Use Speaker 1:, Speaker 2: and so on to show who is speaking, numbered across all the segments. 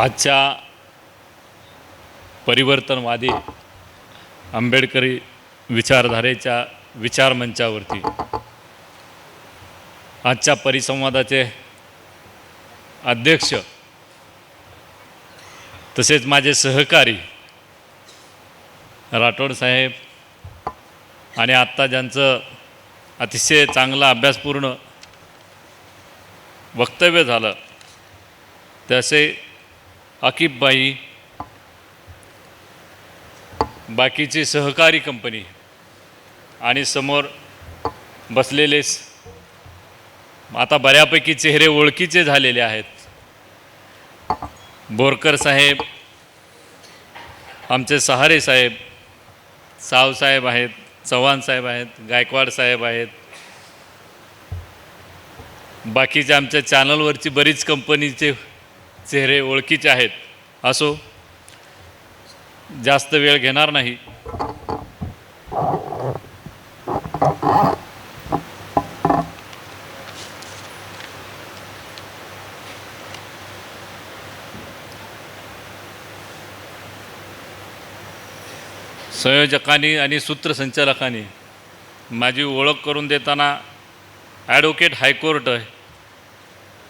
Speaker 1: आजच्या परिवर्तनवादी आंबेडकरी विचारधारेच्या विचारमंचावरती आजच्या परिसंवादाचे अध्यक्ष तसेच माझे सहकारी राठोड साहेब आणि आत्ता ज्यांचं अतिशय चांगलं अभ्यासपूर्ण वक्तव्य झालं तसे आकिबबाई, बाकीची सहकारी कंपनी आणि समोर बसलेले आता बऱ्यापैकी चेहरे ओळखीचे झालेले आहेत. बोरकर साहेब, आमचे सहारे साहेब, सावसाहेब आहेत, चव्हाण साहेब आहेत, गायकवाड साहेब आहेत, बाकीचे आमच्या चॅनलवरची बरीच कंपनीचे चेहरे ओळखीचे आहेत. असो, जास्त वेळ घेणार नाही. संयोजकांनी आणि सूत्रसंचालकांनी माझी ओळख करून देताना ॲडव्होकेट हायकोर्ट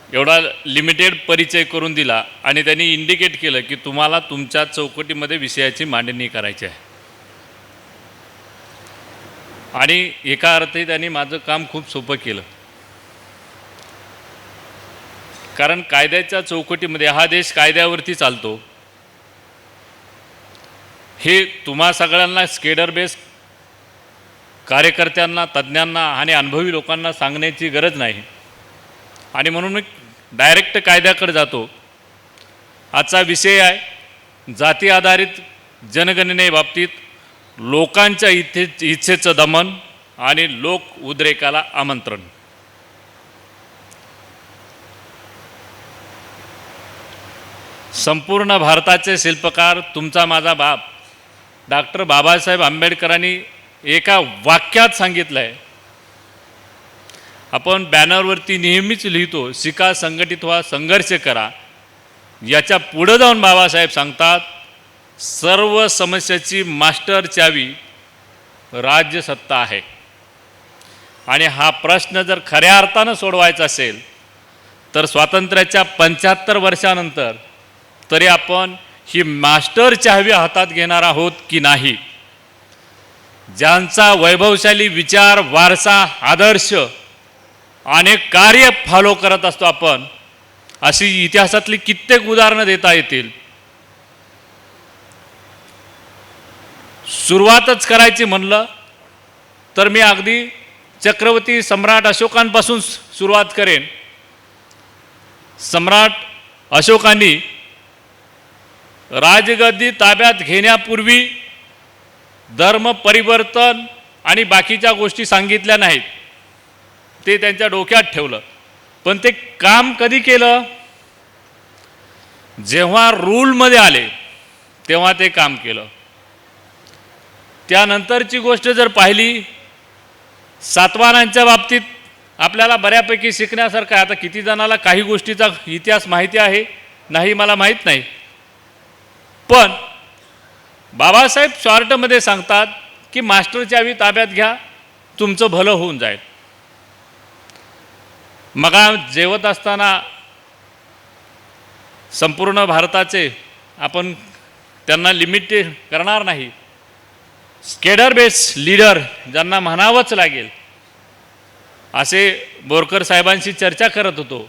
Speaker 1: एवढा लिमिटेड परिचय करून दिला आणि त्यांनी इंडिकेट केलं की तुम्हाला तुमच्या चौकटीमध्ये विषयाची मांडणी करायची आहे. आणि एका अर्थी त्यांनी माझं काम खूप सोपं केलं, कारण कायद्याच्या चौकटीमध्ये हा देश कायद्यावरती चालतो हे तुम्हा सगळ्यांना स्केडर बेस कार्यकर्त्यांना, तज्ज्ञांना आणि अनुभवी लोकांना सांगण्याची गरज नाही. आणि म्हणून मी डायरेक्ट कायद्याकडे जातो. आजचा विषय आहे जाती आधारित जनगणनेबाबतीत लोकांच्या इच्छेचं दमन आणि लोक उद्रेकाला आमंत्रण. संपूर्ण भारताचे शिल्पकार तुमचा माझा बाप डॉक्टर बाबासाहेब आंबेडकरांनी एका वाक्यात सांगितलं आहे. आपण बॅनरवरती नेहमीच लिहितो, शिका, संघटित व्हा, संघर्ष करा. याच्या पुढं जाऊन बाबासाहेब सांगतात, सर्व समस्याची मास्टर चावी राज्यसत्ता आहे. आणि हा प्रश्न जर खऱ्या अर्थानं सोडवायचा असेल तर स्वातंत्र्याच्या 75 वर्षानंतर तरी आपण ही मास्टर चावी हातात घेणार आहोत की नाही. ज्यांचा वैभवशाली विचार, वारसा, आदर्श अनेक कार्य फॉलो करत असतो आपण, अशी इतिहासातली कित्येक उदाहरणं देता येतील. सुरुवातच करायची म्हणलं तर मी अगदी चक्रवर्ती सम्राट अशोकांपासून सुरुवात करेन. सम्राट अशोकांनी राजगद्दी ताब्यात घेण्यापूर्वी धर्म परिवर्तन आणि बाकीच्या गोष्टी सांगितल्या नाहीत, ते त्यांच्या डोक्यात ठेवलं. पण ते काम कधी केलं? जेव्हा रूलमध्ये आले तेव्हा ते काम केलं. त्यानंतरची गोष्ट जर पाहिली, सातवाहनांच्या बाबतीत आपल्याला बऱ्यापैकी शिकण्यासारखं आहे. आता किती जणाला काही गोष्टीचा इतिहास माहिती आहे नाही मला माहीत नाही, पण बाबासाहेब शॉर्टमध्ये सांगतात की मास्टर चावी ताब्यात घ्या, तुमचं भलं होऊन जाईल. मग जेवत असताना संपूर्ण भारताचे आपण त्यांना लिमिट करणार नाही, स्केडर बेस लीडर ज्यांना म्हणावंच लागेल असे बोरकर साहेबांशी चर्चा करत होतो.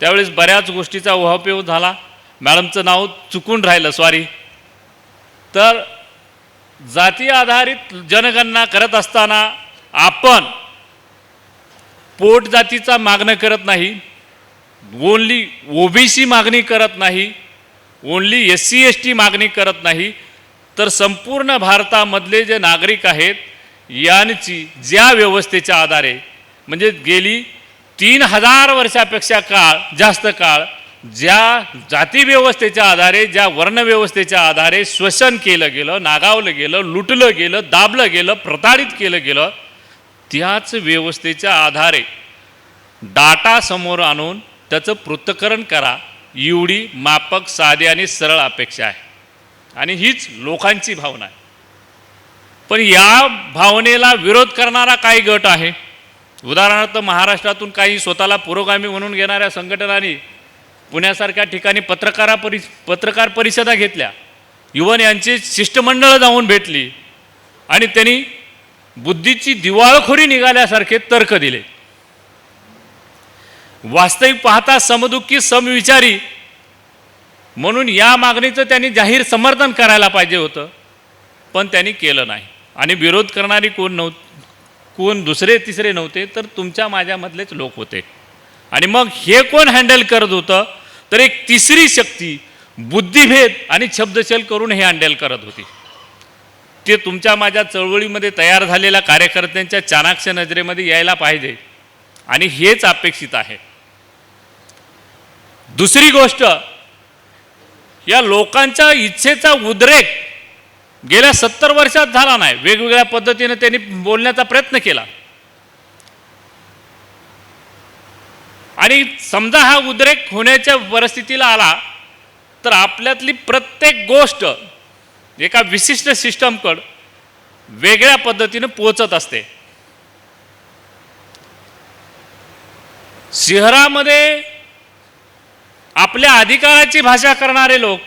Speaker 1: त्यावेळेस बऱ्याच गोष्टीचा उहापोह झाला. मॅडमचं नाव चुकून राहिलं, सॉरी. तर जाती आधारित जनगणना करत असताना आपण पोट जातीचा मागणं करत नाही, ओनली ओबीसी मागणी करत नाही, ओनली SC ST मागणी करत नाही, तर संपूर्ण भारतामधले जे नागरिक आहेत यांची ज्या व्यवस्थेच्या आधारे, म्हणजे गेली 3000 वर्षापेक्षा जास्त काळ ज्या जाती व्यवस्थेच्या आधारे, ज्या वर्णव्यवस्थेच्या आधारे शोषण केलं गेलं, नागावलं गेलं, लुटलं गेलं, दाबलं गेलं, प्रताडित केलं गेलं, त्याच व्यवस्थेच्या आधारे डाटा समोर आणून त्याचं पृथक्करण करा एवढी माफक, साधी आणि सरळ अपेक्षा आहे आणि हीच लोकांची भावना आहे. पण या भावनेला विरोध करणारा काही गट आहे. उदाहरणार्थ महाराष्ट्रातून काही स्वतःला पुरोगामी म्हणून घेणाऱ्या संघटनांनी पुण्यासारख्या ठिकाणी पत्रकार परिषदा घेतल्या. इव्हन यांची शिष्टमंडळं जाऊन भेटली आणि त्यांनी बुद्धीची दिवाळखोरी निघाल्यासारखे तर्क दिले. वास्तविक पाहता समदुःखी समविचारी म्हणून या मागणीचं त्यांनी जाहीर समर्थन करायला पाहिजे होतं, पण त्यांनी केलं नाही. आणि विरोध करणारी कोण दुसरे तिसरे नव्हते, तर तुमच्या माझ्यामधलेच लोक होते. आणि मग हे कोण हँडल करत होतं, तर एक तिसरी शक्ती बुद्धिभेद आणि शब्दशेल करून हे हँडल करत होती. ते तुमच्या माझ्या चळवळीमध्ये तयार झालेल्या कार्यकर्त्यांच्या चाणाक्ष नजरेमध्ये यायला पाहिजे आणि हेच अपेक्षित आहे. दुसरी गोष्ट, या लोकांच्या इच्छेचा उद्रेक गेल्या 70 वर्षात झाला नाही. वेगवेगळ्या पद्धतीने त्यांनी बोलण्याचा प्रयत्न केला आणि समजा हा उद्रेक होण्याच्या परिस्थितीला आला तर आपल्यातली प्रत्येक गोष्ट एका विशिष्ट सिस्टमकडे वेगळ्या पद्धतीने पोहोचत असते. शहरामध्ये आपल्या अधिकाराची भाषा करणारे लोक,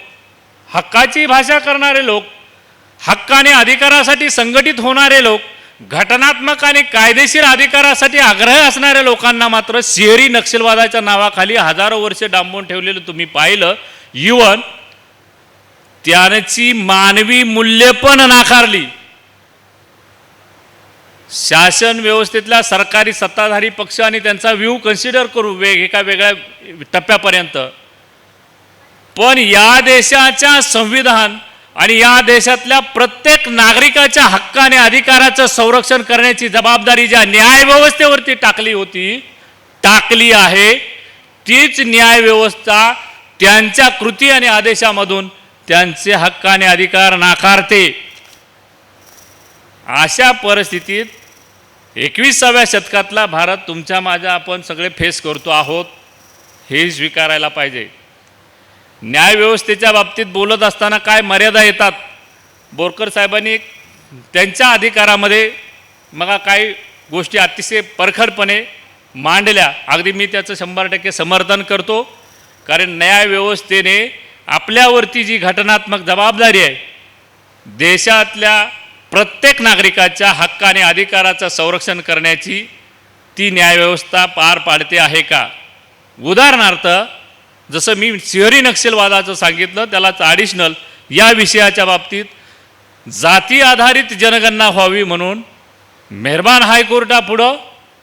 Speaker 1: हक्काची भाषा करणारे लोक, हक्काने अधिकारासाठी संघटित होणारे लोक, घटनात्मक आणि कायदेशीर अधिकारासाठी आग्रह असणाऱ्या लोकांना मात्र शहरी नक्षलवादाच्या नावाखाली हजारो वर्ष डांबून ठेवलेलं तुम्ही पाहिलं. इव्हन त्यांची मानवी मूल्य पण नाकारली. शासन व्यवस्थेतल्या सरकारी सत्ताधारी पक्ष आणि त्यांचा व्ह्यू कन्सिडर करू एका वेगळ्या टप्प्यापर्यंत, पण या देशाच्या संविधान आणि या देशातल्या प्रत्येक नागरिकाच्या हक्क आणि अधिकाराचं संरक्षण करण्याची जबाबदारी ज्या न्यायव्यवस्थेवरती टाकली आहे, तीच न्यायव्यवस्था त्यांच्या कृती आणि आदेशामधून त्यांचे हक्क आणि अधिकार नाकारते. अशा परिस्थितीत 21व्या शतकातला भारत तुमच्या माझ्या आपण सगळे फेस करतो आहोत, हे स्वीकारायला पाहिजे. न्यायव्यवस्थेच्या बाबतीत बोलत असताना काय मर्यादा येतात, बोरकर साहेबांनी त्यांच्या अधिकारामध्ये मग काही गोष्टी अतिशय परखडपणे मांडल्या. अगदी मी त्याचं 100% समर्थन करतो, कारण न्यायव्यवस्थेने आपल्यावरती जी घटनात्मक जबाबदारी आहे, देशातल्या प्रत्येक नागरिकाच्या हक्क आणि अधिकाराचं संरक्षण करण्याची, ती न्यायव्यवस्था पार पाडते आहे का. उदाहरणार्थ जसं मी शहरी नक्षलवादाचं सांगितलं, त्यालाच ॲडिशनल या विषयाच्या बाबतीत जाती आधारित जनगणना व्हावी म्हणून मेहरबान हायकोर्टापुढं,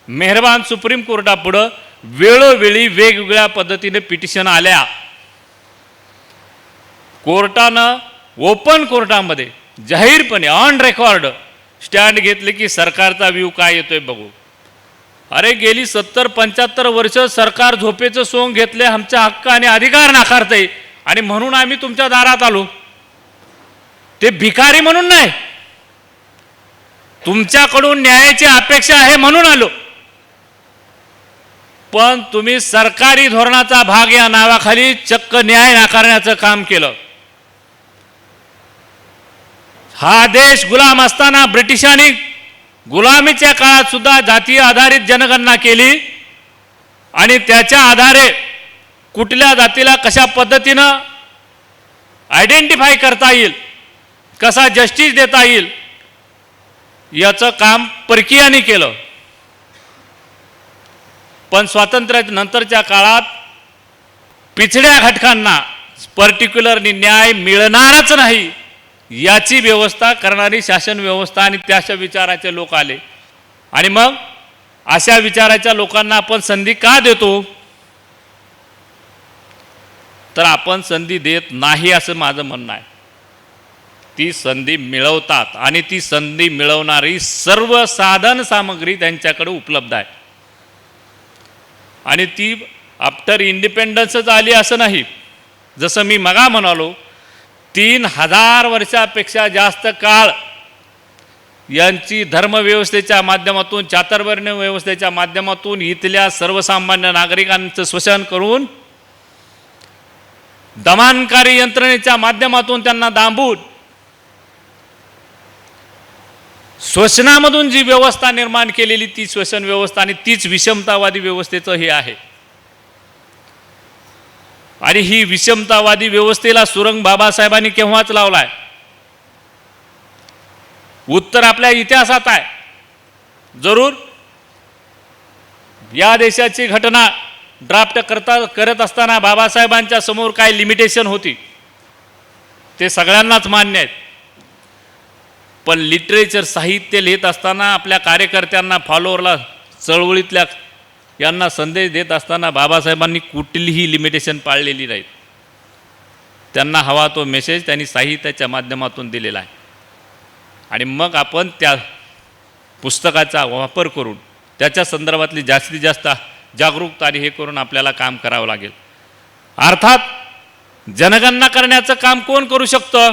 Speaker 1: मेहरबान सुप्रीम कोर्टापुढं वेळोवेळी वेगवेगळ्या पद्धतीने पिटिशन आल्या. कोर्टानं ओपन कोर्टामध्ये जाहीरपणे ऑन रेकॉर्ड स्टँड घेतले की सरकारचा व्ह्यू काय येतोय बघू. अरे गेली 70-75 वर्ष सरकार झोपेचं सोंग घेतले, आमचा हक्क आणि अधिकार नाकारते आणि म्हणून आम्ही तुमच्या दारात आलो. ते भिकारी म्हणून नाही, तुमच्याकडून न्यायाची अपेक्षा आहे म्हणून आलो. पण तुम्ही सरकारी धोरणाचा भाग या नावाखाली चक्क न्याय नाकारण्याचं काम केलं. हा देश गुलाम असताना ब्रिटिशांनी गुलामीच्या काळात सुद्धा जातीय आधारित जनगणना केली आणि त्याच्या आधारे कुठल्या जातीला कशा पद्धतीनं आयडेंटिफाय करता येईल, कसा जस्टिस देता येईल, याचं काम परकीयांनी केलं. पण स्वातंत्र्यानंतरच्या काळात पिछड्या घटकांना पर्टिक्युलरली न्याय मिळणारच नाही याची व्यवस्था करणारी शासन व्यवस्था आणि त्याच्या विचाराचे लोक आले. आणि मग अशा विचाराच्या लोकांना आपण संधी का देतो, तर आपण संधी देत नाही असं माझं म्हणणं आहे. ती संधी मिळवतात आणि ती संधी मिळवणारी सर्व साधन सामग्री त्यांच्याकडे उपलब्ध आहे. आणि ती आफ्टर इंडिपेंडन्सच आली असं नाही. जसं मी मगा म्हणालो, 3000 वर्षापेक्षा जास्त काळ यांची धर्मव्यवस्थेच्या माध्यमातून, चातुर्वर्ण व्यवस्थेच्या माध्यमातून इथल्या सर्वसामान्य नागरिकांचं शोषण करून दमनकारी यंत्रणेच्या माध्यमातून त्यांना दाबून शोषणामधून जी व्यवस्था निर्माण केलेली ती शोषण व्यवस्था आणि तीच विषमतावादी व्यवस्थेचं हे आहे. आणि ही विषमतावादी व्यवस्थेला सुरंग बाबासाहेबांनी केव्हाच लावलाय. उत्तर आपल्या इतिहासात आहे. जरूर या देशाची घटना ड्राफ्ट करत असताना बाबासाहेबांच्या समोर काय लिमिटेशन होती ते सगळ्यांनाच मान्य आहेत. पण लिटरेचर साहित्य लिहित असताना आपल्या कार्यकर्त्यांना फॉलोअरला चळवळीतल्या यांना संदेश देत असताना बाबासाहेबांनी कुठलीही लिमिटेशन पाळलेली नाही. त्यांना हवा तो मेसेज त्यांनी साहित्याच्या माध्यमातून दिलेला आहे. आणि मग आपण त्या पुस्तकाचा वापर करून त्याच्या संदर्भातली जास्तीत जास्त जागरूकता आणि हे करून आपल्याला काम करावं लागेल. अर्थात जनगणना करण्याचं काम कोण करू शकतं?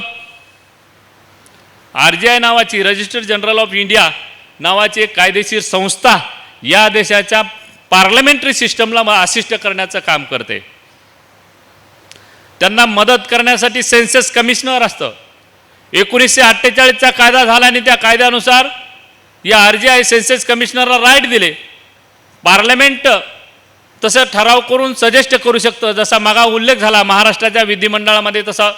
Speaker 1: RGI नावाची रजिस्टर्ड जनरल ऑफ इंडिया नावाची एक कायदेशीर संस्था या देशाच्या पार्लमेंटरी सिस्टमला असिस्ट करण्याचं काम करते. त्यांना मदत करण्यासाठी सेन्सस कमिशनर असतं. 1948चा कायदा झाला आणि त्या कायद्यानुसार या RGI सेन्सस कमिशनरला राईट दिले. पार्लमेंट तसं ठराव करून सजेस्ट करू शकतं. जसा मागा उल्लेख झाला महाराष्ट्राच्या विधिमंडळामध्ये तसा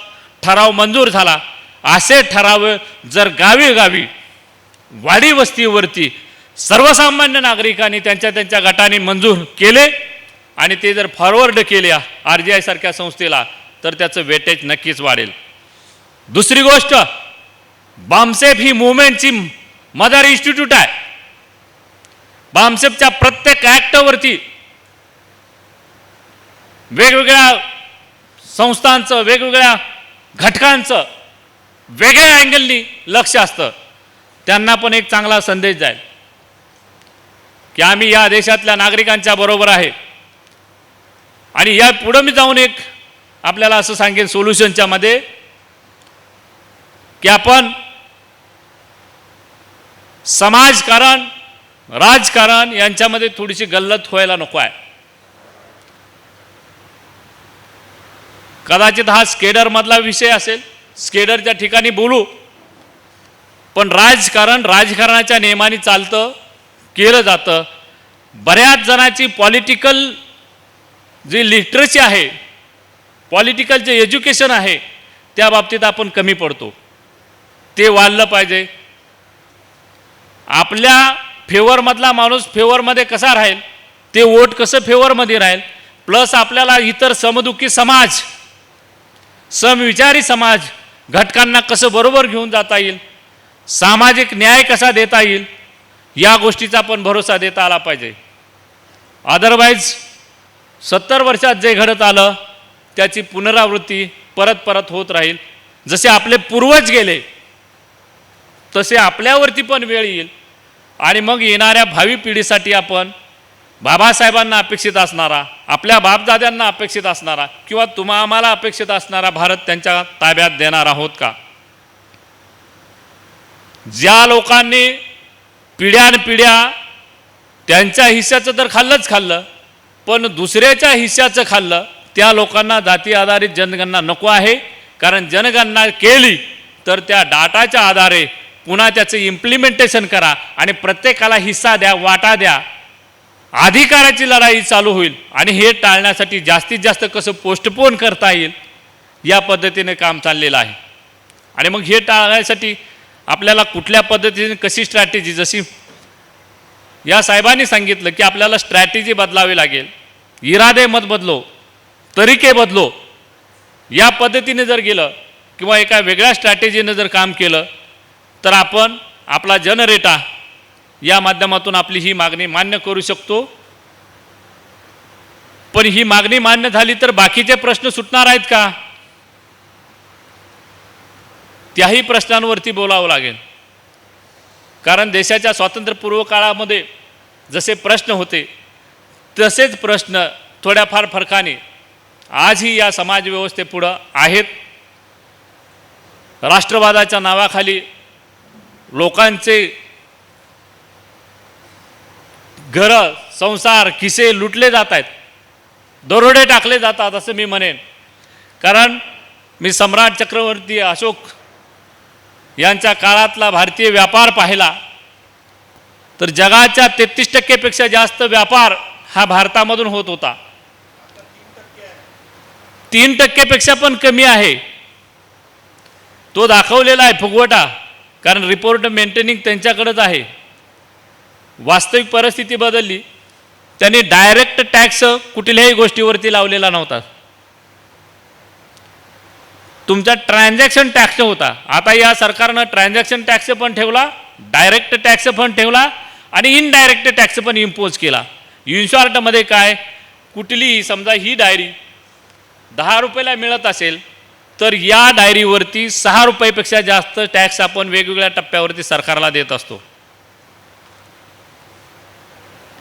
Speaker 1: ठराव मंजूर झाला. असे ठराव जर गावी वाडी वस्तीवरती सर्वसामान्य नागरिकांनी त्यांच्या गटाने मंजूर केले आणि ते जर फॉरवर्ड केले RGI सारख्या संस्थेला तर त्याचं वेटेज नक्कीच वाढेल. दुसरी गोष्ट, बामसेफ ही मुवमेंटची मदर इन्स्टिट्यूट आहे. बामसेफच्या प्रत्येक ॲक्टवरती वेगवेगळ्या संस्थांचं वेगवेगळ्या घटकांचं वेगळ्या अँगलनी लक्ष असतं. त्यांना पण एक चांगला संदेश जाईल की आम्ही या देशातल्या नागरिकांच्या बरोबर आहे. आणि या पुढं मी जाऊन एक आपल्याला असं सांगेन सोल्युशनच्या मध्ये की आपण समाजकारण राजकारण यांच्यामध्ये थोडीशी गल्लत व्हायला नको आहे. कदाचित हा स्केडरमधला विषय असेल, स्केडरच्या ठिकाणी बोलू, पण राजकारणाच्या नियमाने चालतं, केलं जातं. बऱ्याच जणांची पॉलिटिकल जी लिटरसी आहे, पॉलिटिकल जे एज्युकेशन आहे त्या बाबतीत आपण कमी पडतो. ते वाढलं पाहिजे. आपल्या फेवरमधला माणूस फेवरमध्ये कसा राहील, ते वोट कसं फेवरमध्ये राहील, प्लस आपल्याला इतर समदुःखी समाज समविचारी समाज घटकांना कसं बरोबर घेऊन जाता येईल, सामाजिक न्याय कसा देता येईल, या गोष्टीचा पण भरोसा देता आला पाहिजे. अदरवाईज 70 वर्षात जे घडत आलं त्याची पुनरावृत्ती परत होत राहील. जसे आपले पूर्वज गेले तसे आपल्यावरती पण वेळ येईल. आणि मग येणाऱ्या भावी पिढीसाठी आपण बाबासाहेबांना अपेक्षित असणारा, आपल्या बापदाद्यांना अपेक्षित असणारा किंवा आम्हाला अपेक्षित असणारा भारत त्यांच्या ताब्यात देणार आहोत का? ज्या लोकांनी पिढ्यानपिढ्या त्यांच्या हिस्साचं तर खाल्लं, पण दुसऱ्याच्या हिस्साचं खाल्लं, त्या लोकांना जाती आधारित जनगणना नको आहे. कारण जनगणना केली तर त्या डाटाच्या आधारे पुन्हा त्याचं इम्प्लिमेंटेशन करा आणि प्रत्येकाला हिस्सा द्या, वाटा द्या. अधिकाराची लढाई चालू होईल आणि हे टाळण्यासाठी जास्तीत जास्त कसं पोस्टपोन करता येईल या पद्धतीने काम चाललेलं आहे. आणि मग हे टाळण्यासाठी आपल्याला कुठल्या पद्धतीने कशी स्ट्रॅटेजी, जशी या साहेबांनी सांगितलं की आपल्याला स्ट्रॅटेजी बदलावी लागेल, इरादे मत बदलो, तरीके बदलो, या पद्धतीने जर गेलं किंवा एका वेगळ्या स्ट्रॅटेजीने जर काम केलं तर आपण आपला जनरेटा या माध्यमातून आपली ही मागणी मान्य करू शकतो. पण ही मागणी मान्य झाली तर बाकीचे प्रश्न सुटणार आहेत का? त्याही प्रश्नांवरती बोलावं लागेल. कारण देशाच्या स्वातंत्र्यपूर्व काळामध्ये जसे प्रश्न होते तसेच प्रश्न थोड्याफार फरकाने आजही या समाजव्यवस्थेपुढं आहेत. राष्ट्रवादाच्या नावाखाली लोकांचे घरं, संसार, खिसे लुटले जात आहेत, दरोडे टाकले जातात असं मी म्हणेन. कारण मी सम्राट चक्रवर्ती अशोक यांच्या काळातला भारतीय व्यापार पाहिला तर जगाच्या 33% जास्त व्यापार हा भारतामधून होत होता. 3% पण कमी आहे. तो दाखवलेला आहे फुगवटा, कारण रिपोर्ट मेंटेनिंग त्यांच्याकडेच आहे. वास्तविक परिस्थिती बदलली. त्यांनी डायरेक्ट टॅक्स कुठल्याही गोष्टीवरती लावलेला नव्हता. तुमचा ट्रान्झॅक्शन टॅक्स होता. आता या सरकारनं ट्रान्झॅक्शन टॅक्स पण ठेवला, डायरेक्ट टॅक्स पण ठेवला आणि इनडायरेक्ट टॅक्स पण इम्पोज केला. इन शॉर्टमध्ये काय, कुठलीही समजा ही डायरी 10 रुपयाला मिळत असेल तर या डायरीवरती 6 रुपयापेक्षा जास्त टॅक्स आपण वेगवेगळ्या टप्प्यावरती सरकारला देत असतो.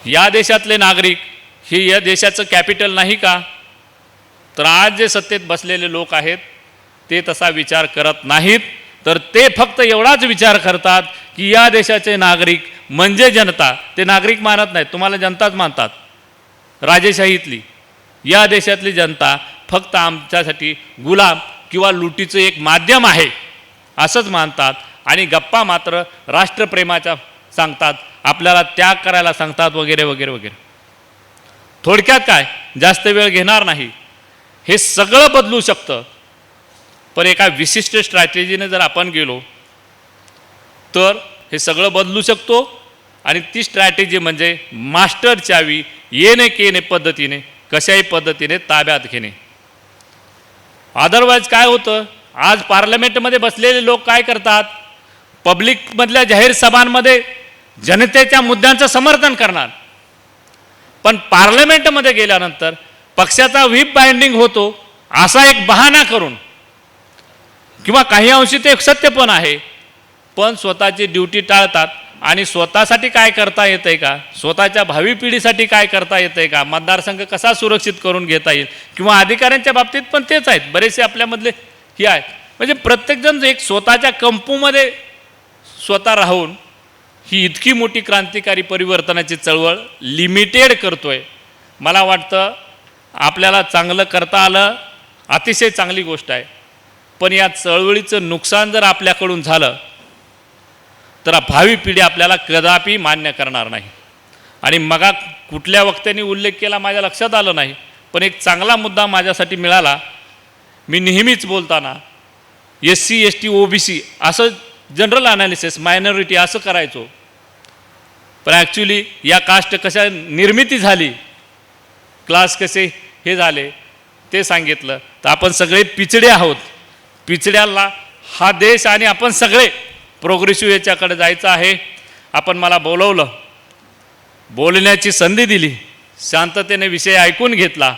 Speaker 1: या देशातले नागरिक हे या देशाचं कॅपिटल नाही का? तर आज जे सत्तेत बसलेले लोक आहेत ते तसा विचार करत नाहीत. तर ते फक्त एवढाच विचार करतात की या देशाचे नागरिक म्हणजे जनता. ते नागरिक मानत नाहीत, तुम्हाला जनताच मानतात. राजेशाहीतली या देशातली जनता फक्त आमच्यासाठी गुलाम किंवा लुटीचं एक माध्यम आहे असंच मानतात. आणि गप्पा मात्र राष्ट्रप्रेमाच्या सांगतात, आपल्याला त्याग करायला सांगतात वगैरे वगैरे वगैरे. थोडक्यात काय, जास्त वेळ घेणार नाही, हे सगळं बदलू शकतं. पण एका विशिष्ट स्ट्रॅटेजीने जर आपण गेलो तर हे सगळं बदलू शकतो. आणि ती स्ट्रॅटेजी म्हणजे मास्टर चावी येणे केने पद्धतीने, कशाही पद्धतीने ताब्यात घेणे. अदरवाईज काय होतं, आज पार्लमेंटमध्ये बसलेले लोक काय करतात, पब्लिकमधल्या जाहीर सभांमध्ये जनतेच्या मुद्द्यांचं समर्थन करणार, पण पार्लमेंटमध्ये गेल्यानंतर पक्षाचा व्हीप बाइंडिंग होतो असा एक बहाणा करून, किंवा काही अंशी ते सत्य पण आहे, पण स्वतःची ड्युटी टाळतात. आणि स्वतःसाठी काय करता येतं आहे का, स्वतःच्या भावी पिढीसाठी काय करता येतं आहे का, मतदारसंघ कसा सुरक्षित करून घेता येईल, किंवा अधिकाऱ्यांच्या बाबतीत पण तेच आहेत. बरेचसे आपल्यामधले हे आहेत. म्हणजे प्रत्येकजण एक स्वतःच्या कंपूमध्ये स्वतः राहून ही इतकी मोठी क्रांतिकारी परिवर्तनाची चळवळ लिमिटेड करतोय. मला वाटतं आपल्याला चांगलं करता आलं, अतिशय चांगली गोष्ट आहे. पण या चळवळीचं नुकसान जर आपल्याकडून झालं तर भावी पिढी आपल्याला कदापि मान्य करणार नाही. आणि मग कुठल्या वक्त्यांनी उल्लेख केला माझ्या लक्षात आलं नाही, पण एक चांगला मुद्दा माझ्यासाठी मिळाला. मी नेहमीच बोलताना SC ST OBC असं जनरल ॲनालिसिस, मायनॉरिटी असं करायचो, पण ॲक्च्युली या कास्ट कशा निर्मिती झाली, क्लास कसे हे झाले ते सांगितलं. तर आपण सगळे पिचडे आहोत. पिचड्याला हा देश आणि आपण सगळे प्रोग्रेसिव्ह याच्याकडे जायचं आहे. आपण मला बोलवलं, बोलण्याची संधी दिली, शांततेने विषय ऐकून घेतला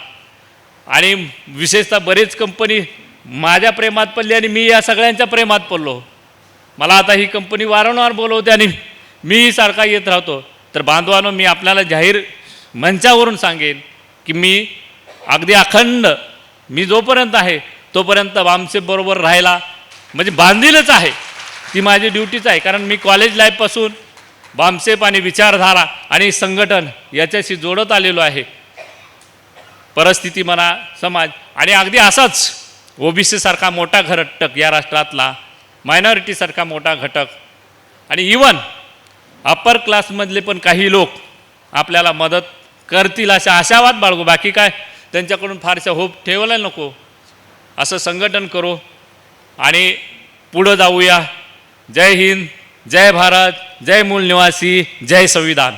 Speaker 1: आणि विशेषतः बरेच कंपनी माझ्या प्रेमात पडली आणि मी या सगळ्यांच्या प्रेमात पडलो. मला आता ही कंपनी वारंवार बोलवते आणि मीही सारखा येत राहतो. तर बांधवांनो, मी आपल्याला जाहीर मंचावरून सांगेन की मी अगदी अखंड, मी जोपर्यंत आहे तोपर्यंत बामसेबरोबर राहायला म्हणजे बांधीलच आहे. ती माझी ड्युटीच आहे. कारण मी कॉलेज लाईफपासून बामसेप आणि विचारधारा आणि संघटन याच्याशी जोडत आलेलो आहे. परिस्थिती म्हणा, समाज, आणि अगदी असाच OBC सारखा मोठा घटक या राष्ट्रातला, मायनॉरिटीसारखा मोठा घटक, आणि इवन अप्पर क्लासमधले पण काही लोक आपल्याला मदत करतील अशा आशावाद बाळगू. बाकी काय त्यांच्याकडून फारशा होप ठेवायला नको. असं संघटन करू आणि पुढं जाऊया. जय हिंद, जय भारत, जय मूल निवासी, जय संविधान.